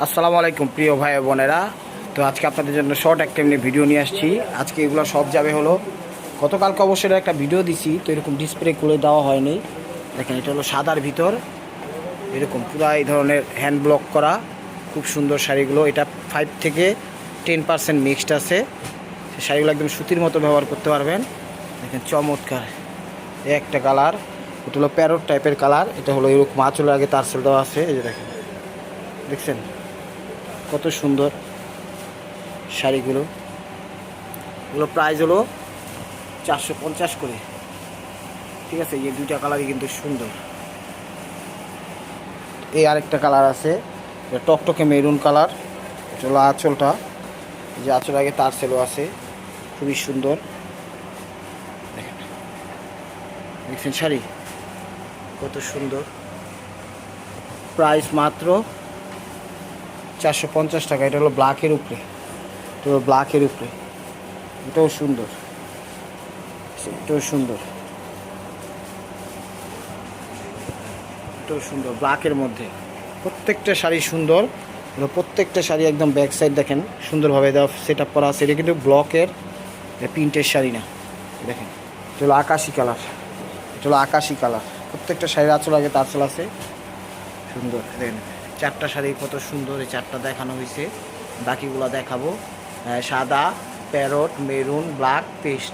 আসসালামু আলাইকুম প্রিয় ভাই বোনেরা। তো আজকে আপনাদের জন্য শর্ট একটা এমনি ভিডিও নিয়ে আসছি। আজকে এগুলো সব যাবে হলো গতকালকে অবশ্যই একটা ভিডিও দিছি, তো এরকম ডিসপ্লে খুলে দেওয়া হয়নি। দেখেন এটা হলো সাদার ভিতর, এরকম পুরো এই ধরনের হ্যান্ড ব্লক করা, খুব সুন্দর শাড়িগুলো। এটা 5 থেকে 10% মিক্সড আছে। সেই শাড়িগুলো একদম সুতির মতো ব্যবহার করতে পারবেন। দেখেন চমৎকার একটা কালার, এটা হলো প্যারট টাইপের কালার। এটা হলো এরকম আঁচলের আগে তারসেল দেওয়া আছে। এই যে দেখেন, দেখছেন কত সুন্দর শাড়িগুলো। এগুলো প্রাইস হলো 450 করে, ঠিক আছে। এই দুইটা কালারই কিন্তু সুন্দর। এই আরেকটা কালার আছে, এটা টকটকে মেরুন কালার। এটা হলো আঁচলটা, এই যে আঁচল আগে তারসেলও আছে, খুবই সুন্দর। দেখেন, দেখছেন শাড়ি কত সুন্দর। প্রাইস মাত্র 450 টাকা। এটা হলো ব্ল্যাকের উপরে, এটা হলো ব্ল্যাকের উপরে। এটাও সুন্দর, এটাও সুন্দর, এটাও সুন্দর ব্ল্যাকের মধ্যে। প্রত্যেকটা শাড়ি সুন্দর, প্রত্যেকটা শাড়ি একদম ব্যাক সাইড দেখেন সুন্দরভাবে দেওয়া সেট আপ করা আছে। এটা কিন্তু ব্লকের প্রিন্টের শাড়ি না। দেখেন এটা হলো আকাশি কালার, এটা হলো আকাশি কালার। প্রত্যেকটা শাড়ির আঁচল আগে তারচল আছে, সুন্দর। দেখেন চারটা শাড়ি কত সুন্দর, এই চারটা দেখানো হয়েছে, বাকিগুলো দেখাবো। সাদা, প্যারট, মেরুন, ব্ল্যাক, পেস্ট,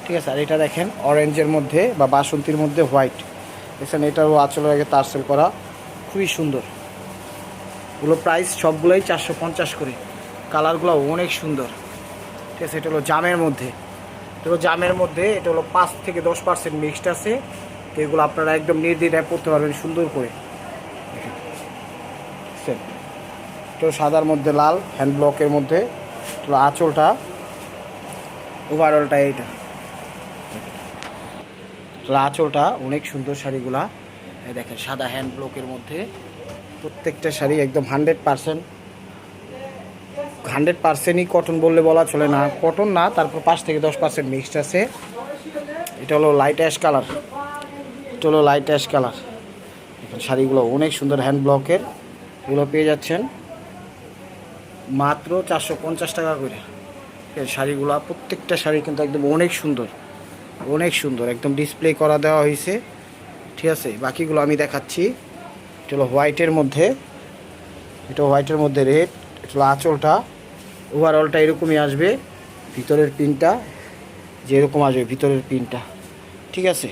ঠিক আছে। আর এটা দেখেন অরেঞ্জের মধ্যে বা বাসন্তীর মধ্যে হোয়াইট। দেখছেন এটারও আঁচলের আগে তারসেল করা, খুবই সুন্দর। এগুলো প্রাইস সবগুলোই 450 করে। কালারগুলো অনেক সুন্দর, ঠিক আছে। এটা হলো জামের মধ্যে, এটা হলো জামের মধ্যে। এটা হলো 5 থেকে 10% মিক্সড আছে। তো এগুলো আপনারা একদম নির্দ্বিধায় পড়তে পারবেন সুন্দর করে। এটা সাদার মধ্যে লাল হ্যান্ড ব্লকের মধ্যে। এটা আঁচলটা, ওভারঅলটা এইটা, আঁচলটা অনেক সুন্দর। শাড়িগুলা দেখেন সাদা হ্যান্ড ব্লকের মধ্যে। প্রত্যেকটা শাড়ি একদম 100%ই কটন বললে বলা চলে না, কটন না, তারপর 5 থেকে 10% মিক্সড আছে। এটা হলো লাইট অ্যাশ কালার, এটা হলো লাইট অ্যাশ কালার। দেখেন শাড়িগুলো অনেক সুন্দর হ্যান্ড ব্লকের। এগুলো পেয়ে যাচ্ছেন মাত্র 450 টাকা করে। শাড়িগুলো প্রত্যেকটা শাড়ি কিন্তু একদম অনেক সুন্দর, অনেক সুন্দর, একদম ডিসপ্লে করা দেওয়া হয়েছে, ঠিক আছে। বাকিগুলো আমি দেখাচ্ছি। এটা হলো হোয়াইটের মধ্যে, এটা হোয়াইটের মধ্যে রেড। এটা হলো আঁচলটা, ওভারঅলটা এরকমই আসবে। ভিতরের পিনটা যেরকম আসবে, ভিতরের পিনটা, ঠিক আছে।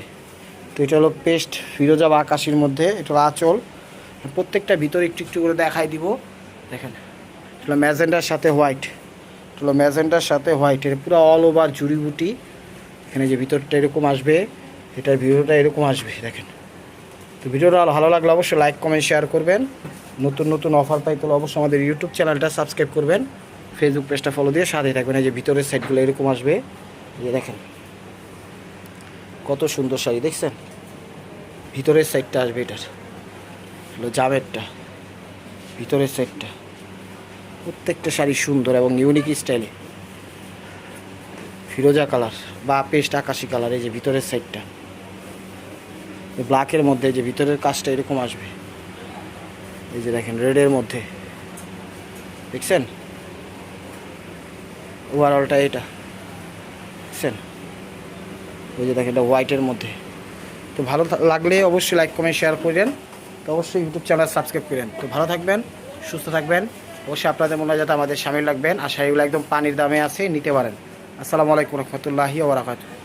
তো এটা হলো পেস্ট ফিরোজা বা আকাশির মধ্যে। এটা হলো আঁচল। প্রত্যেকটা ভিতরে একটু একটু করে দেখাই দিব। দেখেন এটা হলো ম্যাজেন্ডার সাথে হোয়াইট, এটা হলো ম্যাজেন্ডার সাথে হোয়াইট। এর পুরো অল ওভার জুড়ি বুটি। এখানে যে ভিতরটা এরকম আসবে, এটার ভিডিওটা এরকম আসবে। দেখেন, তো ভিডিওটা ভালো লাগলে অবশ্যই লাইক কমেন্ট শেয়ার করবেন। নতুন নতুন অফার পাইতে হলে অবশ্যই আমাদের ইউটিউব চ্যানেলটা সাবস্ক্রাইব করবেন, ফেসবুক পেজটা ফলো দিয়ে সাথে থাকবেন। এই যে ভিতরের সাইডগুলো এরকম আসবে, এই যে দেখেন কত সুন্দর শাড়ি, দেখছেন ভিতরের সাইডটা আসবে। এটার হলো জামেরটা, ভিতরের সাইডটা। প্রত্যেকটা শাড়ি সুন্দর এবং ইউনিক স্টাইলে। ফিরোজা কালার বা পেস্ট আকাশি কালার। এই যে ভিতরের সাইডটা ব্ল্যাকের মধ্যে, যে ভিতরের কাজটা এরকম আসবে। এই যে দেখেন রেডের মধ্যে, দেখছেন ওভারঅলটা এটা, দেখছেন। ওই যে দেখেন এটা হোয়াইটের মধ্যে। তো ভালো লাগলে অবশ্যই লাইক কমেন্ট শেয়ার করেন, তো অবশ্যই ইউটিউব চ্যানেল সাবস্ক্রাইব করেন। তো ভালো থাকবেন, সুস্থ থাকবেন। অবশ্যই আপনাদের মনে হয় যাতে আমাদের সামিল রাখবেন। আর শাড়িগুলো একদম পানির দামে আছে, নিতে পারেন। আসসালামু আলাইকুম রহমতুল্লাহি ওয়া বারাকাতুহু।